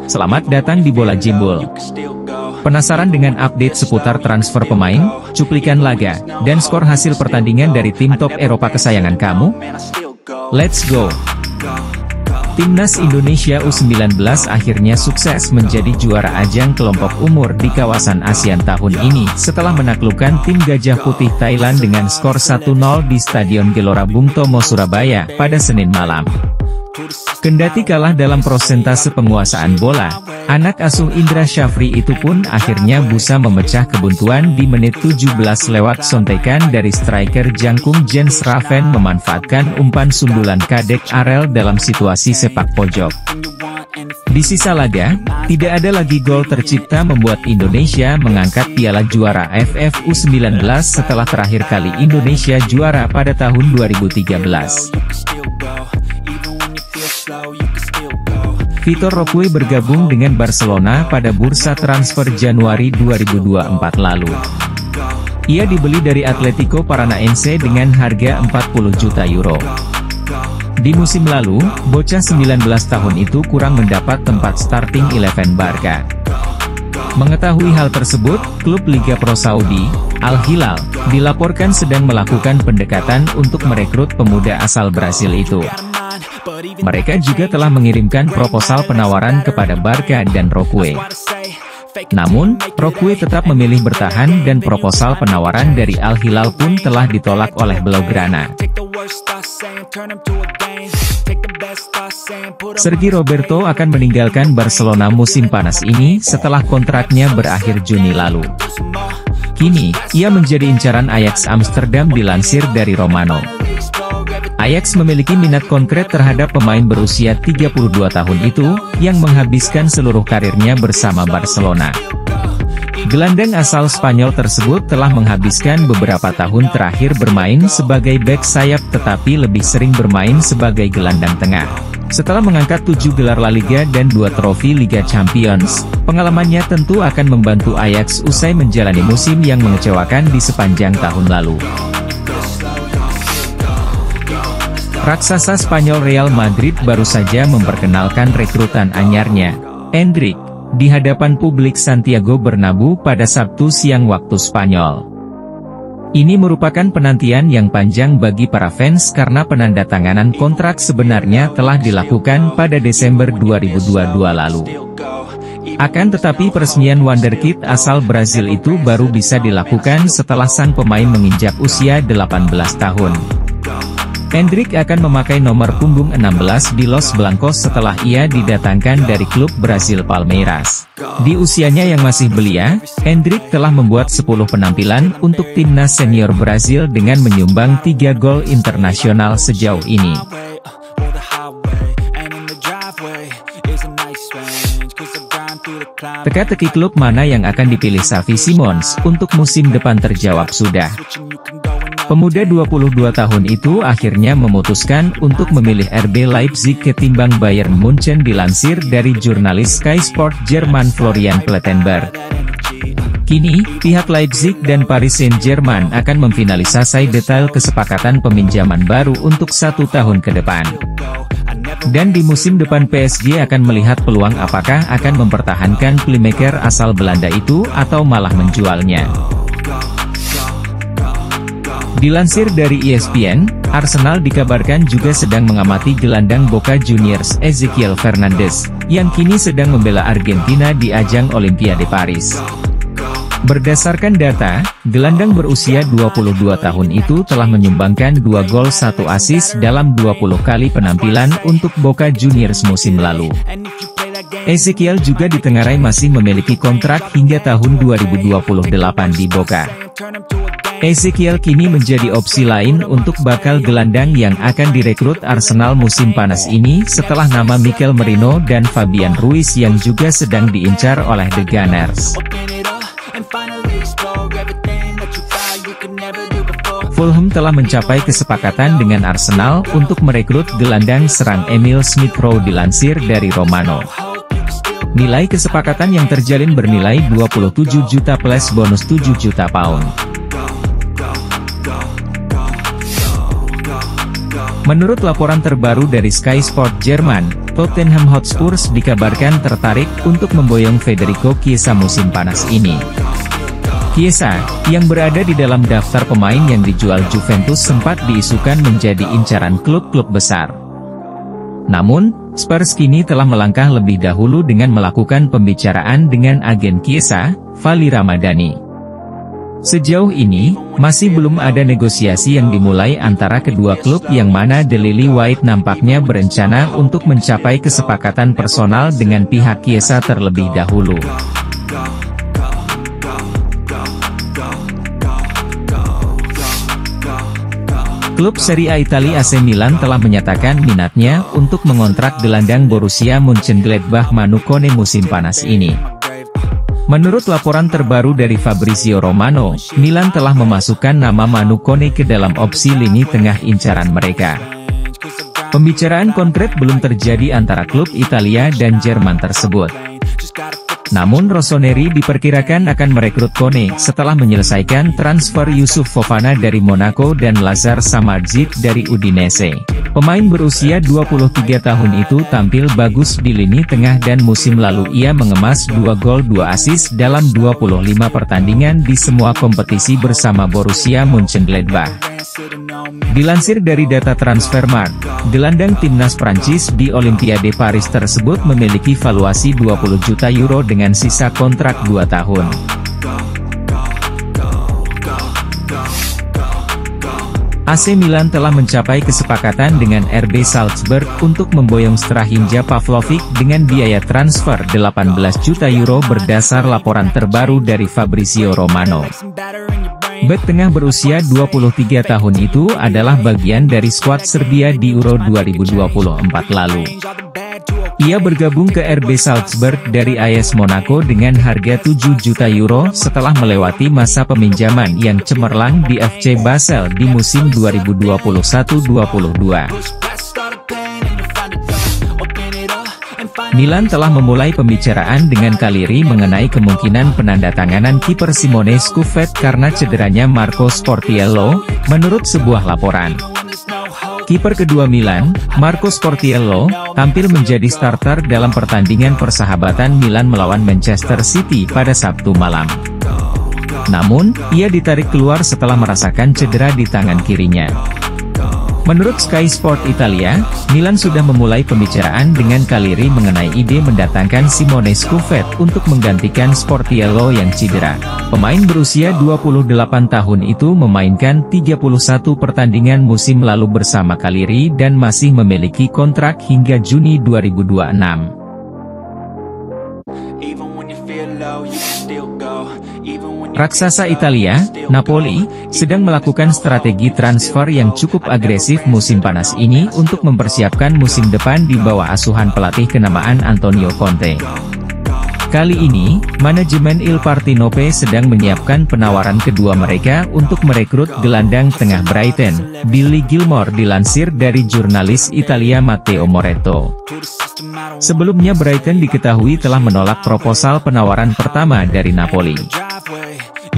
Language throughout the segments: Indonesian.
Selamat datang di Bola Jimbul. Penasaran dengan update seputar transfer pemain, cuplikan laga, dan skor hasil pertandingan dari tim top Eropa kesayangan kamu? Let's go! Timnas Indonesia U19 akhirnya sukses menjadi juara ajang kelompok umur di kawasan ASEAN tahun ini setelah menaklukkan tim Gajah Putih Thailand dengan skor 1-0 di Stadion Gelora Bung Tomo Surabaya pada Senin malam. Kendati kalah dalam prosentase penguasaan bola, anak asuh Indra Syafri itu pun akhirnya bisa memecah kebuntuan di menit 17 lewat sontekan dari striker jangkung Jens Raven memanfaatkan umpan sundulan Kadek Arel dalam situasi sepak pojok. Di sisa laga, tidak ada lagi gol tercipta membuat Indonesia mengangkat piala juara AFF U19 setelah terakhir kali Indonesia juara pada tahun 2013. Vitor Roque bergabung dengan Barcelona pada bursa transfer Januari 2024 lalu. Ia dibeli dari Atletico Paranaense dengan harga 40 juta euro. Di musim lalu, bocah 19 tahun itu kurang mendapat tempat starting 11 Barca. Mengetahui hal tersebut, klub Liga Pro Saudi, Al Hilal, dilaporkan sedang melakukan pendekatan untuk merekrut pemuda asal Brasil itu. Mereka juga telah mengirimkan proposal penawaran kepada Barca dan Roque. Namun, Roque tetap memilih bertahan dan proposal penawaran dari Al Hilal pun telah ditolak oleh Blaugrana. Sergi Roberto akan meninggalkan Barcelona musim panas ini setelah kontraknya berakhir Juni lalu. Kini, ia menjadi incaran Ajax Amsterdam dilansir dari Romano. Ajax memiliki minat konkret terhadap pemain berusia 32 tahun itu, yang menghabiskan seluruh karirnya bersama Barcelona. Gelandang asal Spanyol tersebut telah menghabiskan beberapa tahun terakhir bermain sebagai bek sayap tetapi lebih sering bermain sebagai gelandang tengah. Setelah mengangkat 7 gelar La Liga dan 2 trofi Liga Champions, pengalamannya tentu akan membantu Ajax usai menjalani musim yang mengecewakan di sepanjang tahun lalu. Raksasa Spanyol Real Madrid baru saja memperkenalkan rekrutan anyarnya, Endrick, di hadapan publik Santiago Bernabeu pada Sabtu siang waktu Spanyol. Ini merupakan penantian yang panjang bagi para fans karena penandatanganan kontrak sebenarnya telah dilakukan pada Desember 2022 lalu. Akan tetapi peresmian wonderkid asal Brazil itu baru bisa dilakukan setelah sang pemain menginjak usia 18 tahun. Endrick akan memakai nomor punggung 16 di Los Blancos setelah ia didatangkan dari klub Brasil Palmeiras. Di usianya yang masih belia, Endrick telah membuat 10 penampilan untuk timnas senior Brasil dengan menyumbang 3 gol internasional sejauh ini. Teka-teki klub mana yang akan dipilih Xavi Simons untuk musim depan terjawab sudah. Pemuda 22 tahun itu akhirnya memutuskan untuk memilih RB Leipzig ketimbang Bayern Munchen dilansir dari jurnalis Sky Sport Jerman Florian Plettenberg. Kini, pihak Leipzig dan Paris Saint-Germain akan memfinalisasi detail kesepakatan peminjaman baru untuk 1 tahun ke depan. Dan di musim depan PSG akan melihat peluang apakah akan mempertahankan playmaker asal Belanda itu atau malah menjualnya. Dilansir dari ESPN, Arsenal dikabarkan juga sedang mengamati gelandang Boca Juniors Ezequiel Fernandez, yang kini sedang membela Argentina di ajang Olimpiade Paris. Berdasarkan data, gelandang berusia 22 tahun itu telah menyumbangkan 2 gol 1 assist dalam 20 kali penampilan untuk Boca Juniors musim lalu. Ezequiel juga ditengarai masih memiliki kontrak hingga tahun 2028 di Boca. Ezequiel kini menjadi opsi lain untuk bakal gelandang yang akan direkrut Arsenal musim panas ini setelah nama Mikel Merino dan Fabian Ruiz yang juga sedang diincar oleh The Gunners. Fulham telah mencapai kesepakatan dengan Arsenal untuk merekrut gelandang serang Emil Smith-Rowe dilansir dari Romano. Nilai kesepakatan yang terjalin bernilai 27 juta plus bonus 7 juta pound. Menurut laporan terbaru dari Sky Sport Jerman, Tottenham Hotspur dikabarkan tertarik untuk memboyong Federico Chiesa musim panas ini. Chiesa, yang berada di dalam daftar pemain yang dijual Juventus sempat diisukan menjadi incaran klub-klub besar. Namun, Spurs kini telah melangkah lebih dahulu dengan melakukan pembicaraan dengan agen Chiesa, Vali Ramadhani. Sejauh ini, masih belum ada negosiasi yang dimulai antara kedua klub yang mana The Lily White nampaknya berencana untuk mencapai kesepakatan personal dengan pihak Chiesa terlebih dahulu. Klub Serie A Italia AC Milan telah menyatakan minatnya untuk mengontrak gelandang Borussia Mönchengladbach Manu Kone musim panas ini. Menurut laporan terbaru dari Fabrizio Romano, Milan telah memasukkan nama Manu Kone ke dalam opsi lini tengah incaran mereka. Pembicaraan konkret belum terjadi antara klub Italia dan Jerman tersebut. Namun Rossoneri diperkirakan akan merekrut Kone setelah menyelesaikan transfer Yusuf Fofana dari Monaco dan Lazar Samardzic dari Udinese. Pemain berusia 23 tahun itu tampil bagus di lini tengah dan musim lalu ia mengemas 2 gol 2 assist dalam 25 pertandingan di semua kompetisi bersama Borussia Mönchengladbach. Dilansir dari data Transfermarkt, gelandang timnas Prancis di Olimpiade Paris tersebut memiliki valuasi 20 juta euro dengan sisa kontrak 2 tahun. AC Milan telah mencapai kesepakatan dengan RB Salzburg untuk memboyong Strahinja Pavlovic dengan biaya transfer 18 juta euro berdasar laporan terbaru dari Fabrizio Romano. Bek tengah berusia 23 tahun itu adalah bagian dari skuad Serbia di Euro 2024 lalu. Ia bergabung ke RB Salzburg dari AS Monaco dengan harga 7 juta euro setelah melewati masa peminjaman yang cemerlang di FC Basel di musim 2021-22. Milan telah memulai pembicaraan dengan Cagliari mengenai kemungkinan penandatanganan kiper Simone Scuffet karena cederanya Marco Sportiello, menurut sebuah laporan. Kiper kedua Milan, Marco Sportiello, tampil menjadi starter dalam pertandingan persahabatan Milan melawan Manchester City pada Sabtu malam. Namun, ia ditarik keluar setelah merasakan cedera di tangan kirinya. Menurut Sky Sport Italia, Milan sudah memulai pembicaraan dengan Cagliari mengenai ide mendatangkan Simone Scuffet untuk menggantikan Sportiello yang cedera. Pemain berusia 28 tahun itu memainkan 31 pertandingan musim lalu bersama Cagliari dan masih memiliki kontrak hingga Juni 2026. Raksasa Italia, Napoli, sedang melakukan strategi transfer yang cukup agresif musim panas ini untuk mempersiapkan musim depan di bawah asuhan pelatih kenamaan Antonio Conte. Kali ini, manajemen Il Partenope sedang menyiapkan penawaran kedua mereka untuk merekrut gelandang tengah Brighton, Billy Gilmour dilansir dari jurnalis Italia Matteo Moretto. Sebelumnya Brighton diketahui telah menolak proposal penawaran pertama dari Napoli.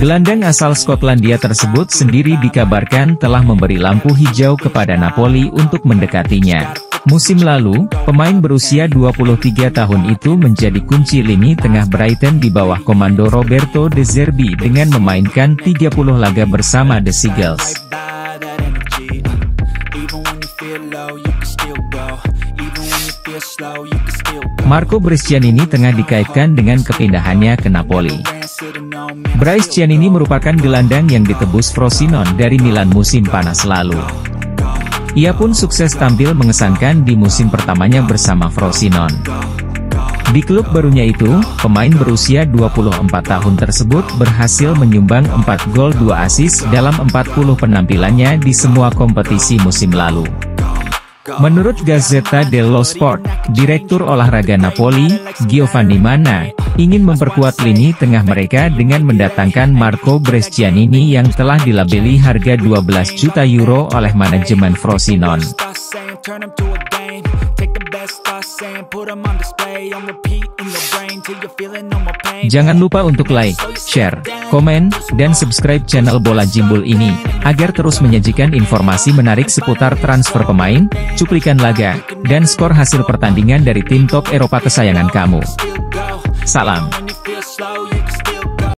Gelandang asal Skotlandia tersebut sendiri dikabarkan telah memberi lampu hijau kepada Napoli untuk mendekatinya. Musim lalu, pemain berusia 23 tahun itu menjadi kunci lini tengah Brighton di bawah komando Roberto De Zerbi dengan memainkan 30 laga bersama The Seagulls. Marco Brescianini tengah dikaitkan dengan kepindahannya ke Napoli. Brescianini merupakan gelandang yang ditebus Frosinone dari Milan musim panas lalu. Ia pun sukses tampil mengesankan di musim pertamanya bersama Frosinone. Di klub barunya itu, pemain berusia 24 tahun tersebut berhasil menyumbang 4 gol 2 assist dalam 40 penampilannya di semua kompetisi musim lalu. Menurut Gazzetta dello Sport, Direktur Olahraga Napoli, Giovanni Manna, ingin memperkuat lini tengah mereka dengan mendatangkan Marco Brescianini yang telah dilabeli harga 12 juta euro oleh manajemen Frosinone. Jangan lupa untuk like, share, komen, dan subscribe channel Bola Jimbul ini, agar terus menyajikan informasi menarik seputar transfer pemain, cuplikan laga, dan skor hasil pertandingan dari tim top Eropa kesayangan kamu. Salam.